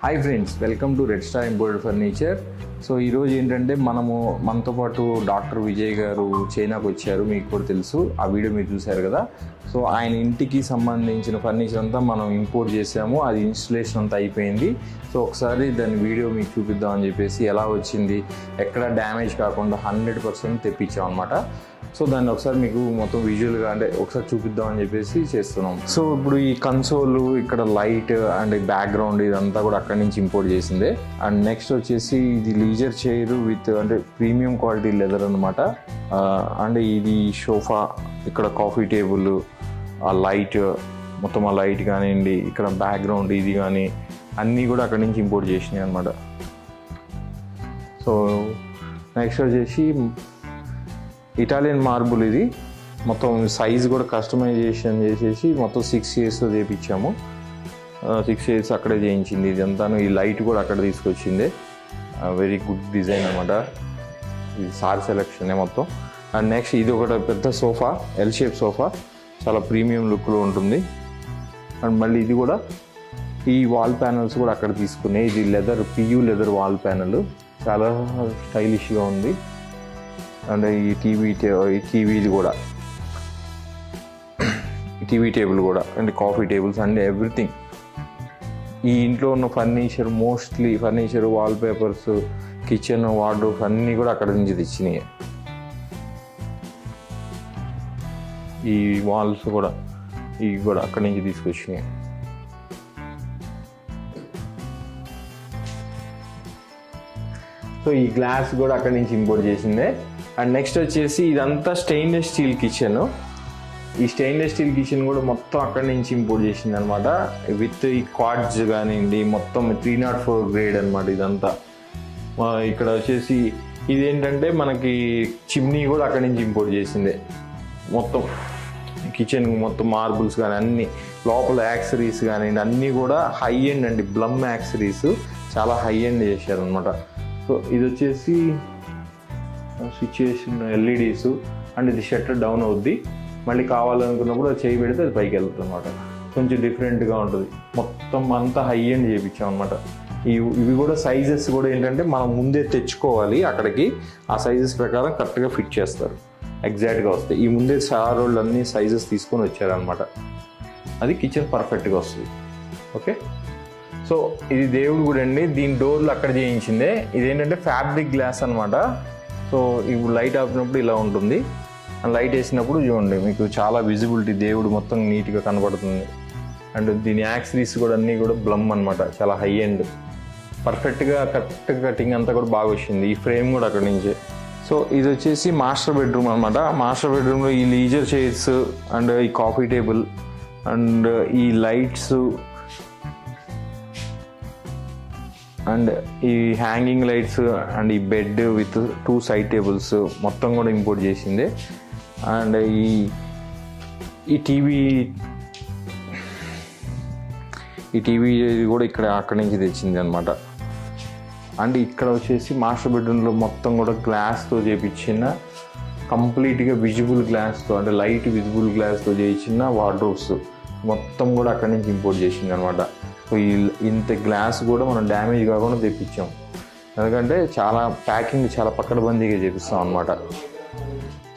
Hi friends, welcome to red star imported furniture. So ఈరోజు ఏంటంటే మనతో పాటు డాక్టర్ విజయ్ గారు చైనాకు వచ్చారు. మీకు కూడా తెలుసు, ఆ వీడియో మీరు చూశారు కదా. సో ఆయన ఇంటికి సంబంధించిన ఫర్నిచర్ అంతా మనం ఇంపోర్ట్ చేసాము. అది ఇన్స్టలేషన్ అంతా అయిపోయింది. సో ఒకసారి దాని వీడియో మీకు చూపిద్దామని చెప్పేసి ఎలా వచ్చింది, ఎక్కడ డ్యామేజ్ కాకుండా 100% తెప్పించాం అనమాట. సో దాన్ని ఒకసారి మీకు మొత్తం విజువల్గా అంటే ఒకసారి చూపిద్దామని చెప్పేసి చేస్తున్నాం. సో ఇప్పుడు ఈ కన్సోల్, ఇక్కడ లైట్ అండ్ బ్యాక్గ్రౌండ్ ఇదంతా కూడా అక్కడి నుంచి ఇంపోర్ట్ చేసిందే. అండ్ నెక్స్ట్ వచ్చేసి ఇది లీజర్ చైర్ విత్ అంటే ప్రీమియం క్వాలిటీ లెదర్ అనమాట. అండ్ ఇది సోఫా, ఇక్కడ కాఫీ టేబుల్, ఆ లైట్ మొత్తం, ఆ లైట్ కానివ్వండి, ఇక్కడ బ్యాక్గ్రౌండ్ ఇది కానీ అన్నీ కూడా అక్కడి నుంచి ఇంపోర్ట్ చేసినాయి అనమాట. సో నెక్స్ట్ వచ్చేసి ఇటాలియన్ మార్బుల్. ఇది మొత్తం సైజ్ కూడా కస్టమైజేషన్ చేసేసి మొత్తం 6 yearsతో చేయించాము. 6 years అక్కడే చేయించింది. ఇదంతాను ఈ లైట్ కూడా అక్కడ తీసుకొచ్చింది. వెరీ గుడ్ డిజైన్ అనమాట. ఇది సార్ సెలెక్షనే మొత్తం. అండ్ నెక్స్ట్ ఇది ఒక పెద్ద సోఫా, ఎల్ షేప్ సోఫా, చాలా ప్రీమియం లుక్లో ఉంటుంది. అండ్ మళ్ళీ ఇది కూడా ఈ వాల్ ప్యానల్స్ కూడా అక్కడ తీసుకున్నాయి. ఇది leather, PU leather wall panel, చాలా స్టైలిష్గా ఉంది. అండ్ ఈ టీవీది కూడా, టీవీ టేబుల్ కూడా, and coffee tables and everything. ఈ ఇంట్లో ఉన్న furniture, mostly furniture, wall papers, kitchen, wardrobe అన్నీ కూడా అక్కడ నుంచి తెచ్చినాయి. ఈ వాల్స్ కూడా ఇవి కూడా అక్కడి నుంచి తీసుకొచ్చినాయి. సో ఈ గ్లాస్ కూడా అక్కడి నుంచి ఇంపోర్ట్ చేసిందే. అండ్ నెక్స్ట్ వచ్చేసి ఇదంతా స్టెయిన్లెస్ స్టీల్ కిచెన్. ఈ స్టెయిన్లెస్ స్టీల్ కిచెన్ కూడా మొత్తం అక్కడి నుంచి ఇంపోర్ట్ చేసింది అనమాట. విత్ ఈ కార్డ్స్ కానివ్వండి, మొత్తం 304 గ్రేడ్ అనమాట ఇదంతా. ఇక్కడ వచ్చేసి ఇదేంటంటే మనకి చిమ్నీ కూడా అక్కడి నుంచి ఇంపోర్ట్ చేసిందే. మొత్తం కిచెన్ మొత్తం మార్బుల్స్ కానీ అన్నీ, లోపల యాక్సరీస్ కానివ్వండి అన్నీ కూడా హై ఎండ్ అండి. బ్లమ్ యాక్సరీస్ చాలా హై ఎండ్ చేశారనమాట. సో ఇది వచ్చేసి స్విచ్ చేసిన ఎల్ఈడీస్. అండ్ ఇది షట్టర్ డౌన్ అవుద్ది, మళ్ళీ కావాలనుకున్నప్పుడు అది చేయి పెడితే అది పైకి వెళ్తుంది అనమాట. కొంచెం డిఫరెంట్గా ఉంటుంది. మొత్తం అంతా హై ఎండ్ చేయించాం అనమాట. ఇవి కూడా సైజెస్ కూడా ఏంటంటే మనం ముందే తెచ్చుకోవాలి అక్కడికి. ఆ సైజెస్ ప్రకారం కరెక్ట్గా ఫిట్ చేస్తారు, ఎగ్జాక్ట్గా వస్తాయి. ఈ ముందే సార్ వాళ్ళు అన్ని సైజెస్ తీసుకొని వచ్చారనమాట. అది కిచెన్ పర్ఫెక్ట్గా వస్తుంది. ఓకే. సో ఇది దేవుడు కూడా అండి. దీని డోర్లు అక్కడ చేయించిందే. ఇదేంటంటే ఫ్యాబ్రిక్ గ్లాస్ అనమాట. సో ఇప్పుడు లైట్ ఆపినప్పుడు ఇలా ఉంటుంది, లైట్ వేసినప్పుడు చూడండి మీకు చాలా విజిబిలిటీ, దేవుడు మొత్తం నీట్గా కనబడుతుంది. అండ్ దీని యాక్సరీస్ కూడా అన్నీ కూడా బ్లమ్ అనమాట, చాలా హై ఎండ్. పర్ఫెక్ట్గా కరెక్ట్ కటింగ్ అంతా కూడా బాగా వచ్చింది. ఈ ఫ్రేమ్ కూడా అక్కడి నుంచే. సో ఇది వచ్చేసి మాస్టర్ బెడ్రూమ్ అనమాట. మాస్టర్ బెడ్రూమ్లో ఈ లీజర్ చైర్స్ అండ్ ఈ కాఫీ టేబుల్ అండ్ ఈ లైట్స్ అండ్ ఈ హ్యాంగింగ్ లైట్స్ అండ్ ఈ బెడ్ విత్ 2 సైడ్ టేబుల్స్ మొత్తం కూడా ఇంపోర్ట్ చేసిందే. అండ్ ఈ టీవీ కూడా ఇక్కడ అక్కడి నుంచి తెచ్చింది అనమాట. అండ్ ఇక్కడ వచ్చేసి మాస్టర్ బెడ్రూమ్లో మొత్తం కూడా గ్లాస్తో చేయించిన, కంప్లీట్గా విజిబుల్ గ్లాస్తో అంటే లైట్ విజిబుల్ గ్లాస్తో చేయించిన వార్డ్రోబ్స్ మొత్తం కూడా అక్కడి నుంచి ఇంపోర్ట్ చేసింది అనమాట. సో ఇంత గ్లాస్ కూడా మనం డ్యామేజ్ కాకుండా తెప్పించాం. ఎందుకంటే చాలా ప్యాకింగ్ చాలా పకడ్బందీగా చేపిస్తాం అనమాట.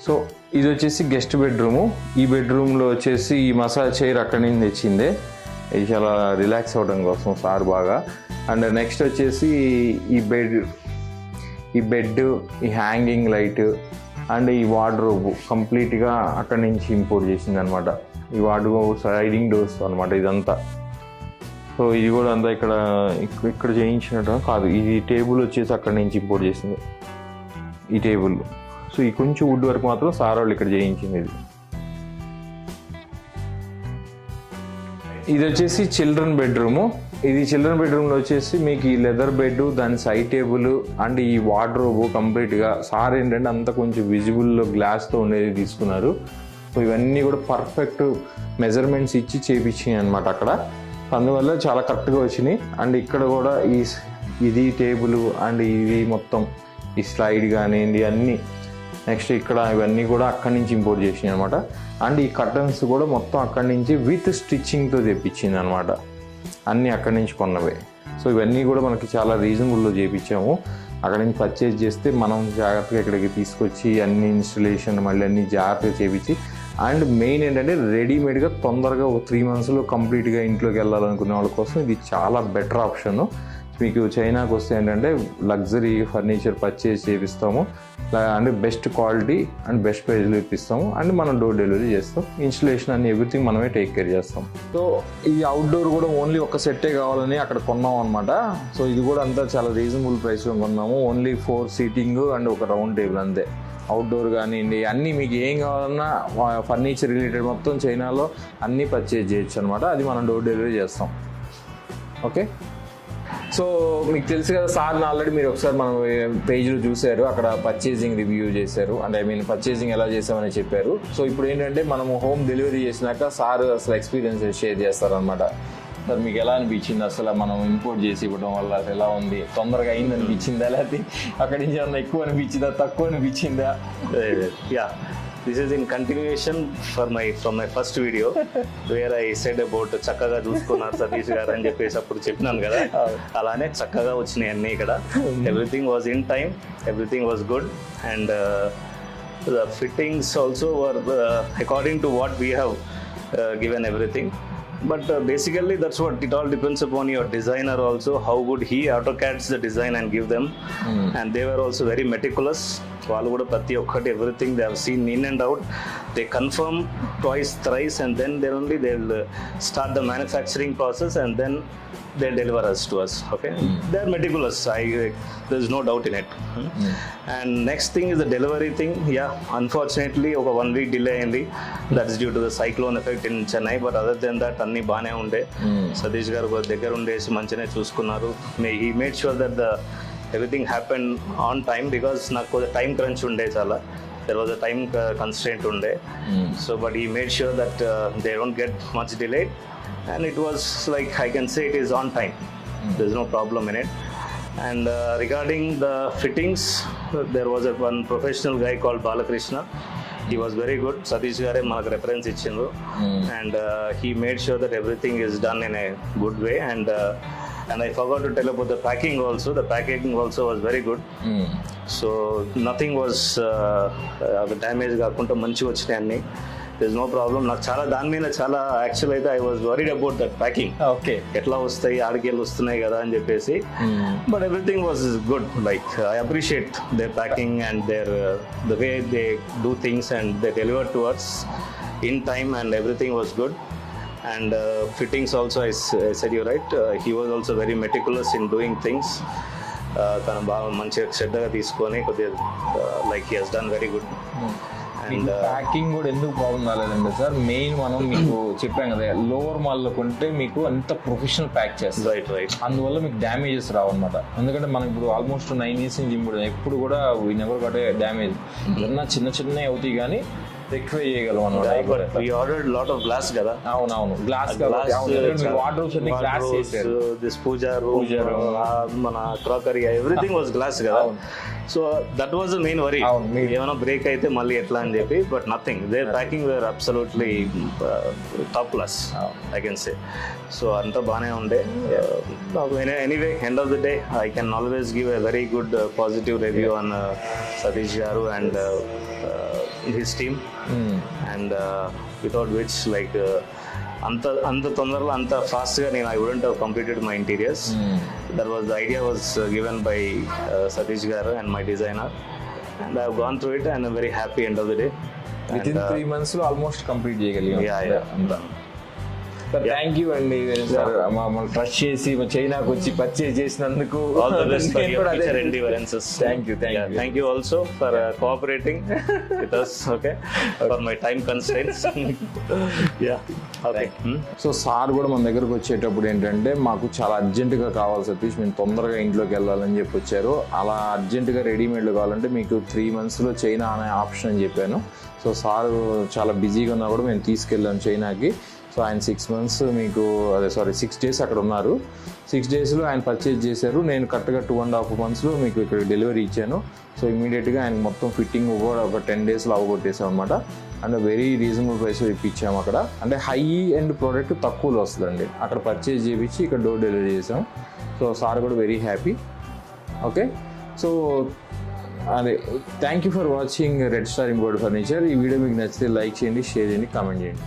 సో ఇది వచ్చేసి గెస్ట్ బెడ్రూము. ఈ బెడ్రూమ్లో వచ్చేసి ఈ మసాజ్ చైర్ అక్కడి నుంచి తెచ్చిందే. ఇది చాలా రిలాక్స్ అవ్వడం కోసం సార్ బాగా. అండ్ నెక్స్ట్ వచ్చేసి ఈ బెడ్, ఈ హ్యాంగింగ్ లైట్ అండ్ ఈ వార్డ్రోబ్ కంప్లీట్గా అక్కడి నుంచి ఇంపోర్ట్ చేసింది అనమాట. ఈ వార్డ్రోబ్ స్లైడింగ్ డోర్స్ అనమాట ఇదంతా. సో ఇది కూడా అంతా ఇక్కడ చేయించినట్టు కాదు. ఈ టేబుల్ వచ్చేసి అక్కడి నుంచి ఇంపోర్ట్ చేసింది, ఈ టేబుల్. సో ఈ కొంచెం వుడ్ వర్క్ మాత్రం సార్ వాళ్ళు ఇక్కడ చేయించింది. ఇది వచ్చేసి చిల్డ్రన్ బెడ్రూము. ఇది చిల్డ్రన్ బెడ్రూమ్లో వచ్చేసి మీకు ఈ లెదర్ బెడ్, దాని సైడ్ టేబుల్ అండ్ ఈ వార్డ్రోబ్ కంప్లీట్గా సార్ ఏంటంటే అంతా కొంచెం విజిబుల్లో గ్లాస్తో ఉండేది తీసుకున్నారు. సో ఇవన్నీ కూడా పర్ఫెక్ట్ మెజర్మెంట్స్ ఇచ్చి చేయించినాయి అనమాట అక్కడ. అందువల్ల చాలా కరెక్ట్గా వచ్చినాయి. అండ్ ఇక్కడ కూడా ఇది టేబుల్ అండ్ ఇది మొత్తం ఈ స్లైడ్ కానివ్వండి అన్నీ. నెక్స్ట్ ఇక్కడ ఇవన్నీ కూడా అక్కడి నుంచి ఇంపోర్ట్ చేసినాయి అనమాట. అండ్ ఈ కర్టన్స్ కూడా మొత్తం అక్కడి నుంచి విత్ స్టిచ్చింగ్తో తెప్పించింది అనమాట. అన్నీ అక్కడి నుంచి కొన్నవే. సో ఇవన్నీ కూడా మనకి చాలా రీజనబుల్లో చేయించాము. అక్కడ నుంచి పర్చేజ్ చేస్తే మనం జాగ్రత్తగా ఇక్కడికి తీసుకొచ్చి అన్ని ఇన్స్టలేషన్ మళ్ళీ అన్ని జాగ్రత్తగా చేయించి, అండ్ మెయిన్ ఏంటంటే రెడీమేడ్గా తొందరగా ఒక 3 monthsలో కంప్లీట్గా ఇంట్లోకి వెళ్ళాలనుకునే వాళ్ళ కోసం ఇది చాలా బెటర్ ఆప్షన్. మీకు చైనాకి వస్తే ఏంటంటే లగ్జరీ ఫర్నిచర్ పర్చేజ్ చేపిస్తాము, అంటే బెస్ట్ క్వాలిటీ అండ్ బెస్ట్ ప్రైస్లో ఇప్పిస్తాము, అండ్ మనం డోర్ డెలివరీ చేస్తాం. ఇన్స్టలేషన్ అన్ని ఎవ్రీథింగ్ మనమే టేక్ కేర్ చేస్తాం. సో ఈ అవుట్డోర్ కూడా ఓన్లీ ఒక సెట్టే కావాలని అక్కడ కొన్నాం అనమాట. సో ఇది కూడా అంతా చాలా రీజనబుల్ ప్రైస్లో కొన్నాము. ఓన్లీ 4 సీటింగ్ అండ్ ఒక రౌండ్ టేబుల్ అంతే. అవుట్డోర్ కానివ్వండి అన్నీ మీకు ఏం కావాలన్నా ఫర్నిచర్ రిలేటెడ్ మొత్తం చైనాలో అన్నీ పర్చేజ్ చేయొచ్చు అనమాట. అది మనం డోర్ డెలివరీ చేస్తాం. ఓకే, సో మీకు తెలుసు కదా, సార్ని ఆల్రెడీ మీరు ఒకసారి మనం పేజ్లో చూశారు, అక్కడ పర్చేసింగ్ రివ్యూ చేశారు, అంటే పర్చేసింగ్ ఎలా చేసామని చెప్పారు. సో ఇప్పుడు ఏంటంటే మనము హోమ్ డెలివరీ చేసినాక సార్ అసలు ఎక్స్పీరియన్స్ షేర్ చేస్తారనమాట. సార్ మీకు ఎలా అనిపించింది, అసలు మనం ఇంపోర్ట్ చేసి ఇవ్వడం వల్ల అసలు ఎలా ఉంది, తొందరగా అయింది అనిపించిందా, లేకపోతే అక్కడి నుంచి ఏమన్నా ఎక్కువ అనిపించిందా, తక్కువ అనిపించిందా? Yeah, this is in continuation from my first video where I said about చక్కగా చూసుకున్నారు సతీష్ గారు అని చెప్పేసి అప్పుడు చెప్పినాను కదా, అలానే చక్కగా వచ్చినాయి అన్నీ ఇక్కడ. Everything was in time, everything was good, and the fittings also were according to what we have given everything. But basically that's what it all depends upon your designer also, how good he AutoCADs the design and give them. And they were also very meticulous. వాళ్ళు కూడా ప్రతి ఒక్కటి everything they have seen in and out, they confirm twice thrice and then only they'll start the manufacturing process and then they'll deliver us to us. Okay, they're meticulous, there's no doubt in it. And next thing is the delivery thing. Yeah, unfortunately ఒక 1 week delay అయింది, that's due to the cyclone effect in Chennai, but other than that అన్ని బాగానే ఉండే. సతీష్ గారు దగ్గర ఉండేసి మంచిగానే చూసుకున్నారు. He made sure that everything happened on time, because నాకు టైం క్రంచ్ ఉండే, చాలా there was a time constraint unde. So but he made sure that they don't get much delayed, and it was like, I can say it is on time. There's no problem in it. And regarding the fittings, there was one professional guy called Balakrishna. He was very good. Satish gare manaku reference ichindru, and he made sure that everything is done in a good way. And I forgot to tell about the packing also. The packing also was very good. So nothing was damage kaakunda manchiga vachinayi anni. There's no problem. నాకు చాలా దాని మీద చాలా actual అయితే I was worried about that packing. Okay, ఎట్లా వస్తాయి, ఆడికెళ్ళి వస్తున్నాయి కదా అని చెప్పేసి. But everything was good. Like I appreciate their packing and their the way they do things, and they delivered to us in time, and everything was good. And fittings also, I said you're right. He was also very meticulous in doing things. తను బాగా మంచిగా శ్రద్ధగా తీసుకొని కొద్దిగా like he has done very good. And packing కూడా ఎందుకు బాగుంది రాలేదండి సార్, మెయిన్ మనం మీకు చెప్పాం కదా, లోవర్ మాల్లో కొంటే మీకు అంత ప్రొఫెషనల్ ప్యాక్ చేస్తారు. రైట్. అందువల్ల మీకు డ్యామేజెస్ రావన్నమాట. ఎందుకంటే మనం ఇప్పుడు ఆల్మోస్ట్ 9 years నుంచి ఇప్పుడు ఎప్పుడు కూడా నెవర్ గట్ డ్యామేజ్. ఏదన్నా చిన్న అవుతాయి కానీ రెక్టిఫై చేయగలం అన్నమాట. We ordered lot of glass కదా. అవునవును, గ్లాస్ వార్డ్రోబ్స్ అన్ని గ్లాస్ చేశారు. This puja room, మన క్రాకరీ, everything was glass కదా. So that was the main worry. ఏమైనా బ్రేక్ అయితే మళ్ళీ ఎట్లా అని చెప్పి, but nothing. Their packing were absolutely top class, I can say. So అంతా బాగానే ఉండే. Anyway, end of the day, I can always give a very good positive review on Satish garu and his team. And without which like అంత తొందరలో అంత ఫాస్ట్గా నేను I wouldn't have completed my interiors. That was the idea was given by Satish garu and my designer, and I have gone through it, and I'm very happy end of the day. Within 3 months లో almost complete చేయగలిగాం. Yeah. Thank you అండి sir, మమ్మల్ని trust చేసి చైనాకి వచ్చి purchase చేసినందుకు. All the best for your future endeavorances. Thank you also for cooperating with us, okay, for my time constraints. Okay. So sir కూడా మన దగ్గరకు వచ్చేటప్పుడు ఏంటంటే, మాకు చాలా అర్జెంటుగా కావాలి సతీష్, మేము తొందరగా ఇంట్లోకి వెళ్ళాలని చెప్పి వచ్చారు. అలా అర్జెంటుగా రెడీమేడ్లు కావాలంటే మీకు 3 months చైనా అనే ఆప్షన్ అని చెప్పాను. సో సార్ చాలా బిజీగా ఉన్నా కూడా మేము తీసుకెళ్ళాం చైనాకి. సో ఆయన 6 months మీకు 6 days అక్కడ ఉన్నారు. 6 daysలో ఆయన పర్చేజ్ చేశారు. నేను కరెక్ట్గా 2.5 monthsలో మీకు ఇక్కడ డెలివరీ ఇచ్చాను. సో ఇమీడియట్గా ఆయన మొత్తం ఫిట్టింగ్ కూడా ఒక 10 daysలో అవగొట్టేసాం అనమాట. అండ్ వెరీ రీజనబుల్ ప్రైస్లో ఇప్పించాము అక్కడ. అంటే హై ఎండ్ ప్రోడక్ట్ తక్కువలో వస్తుందండి. అక్కడ పర్చేజ్ చేయించి ఇక్కడ డోర్ డెలివరీ చేసాం. సో సార్ కూడా వెరీ హ్యాపీ. ఓకే, సో అదే thank you for watching red star imported furniture. ఈ వీడియో మీకు నచ్చితే లైక్ చేయండి, షేర్ చేయండి, కామెంట్ చేయండి.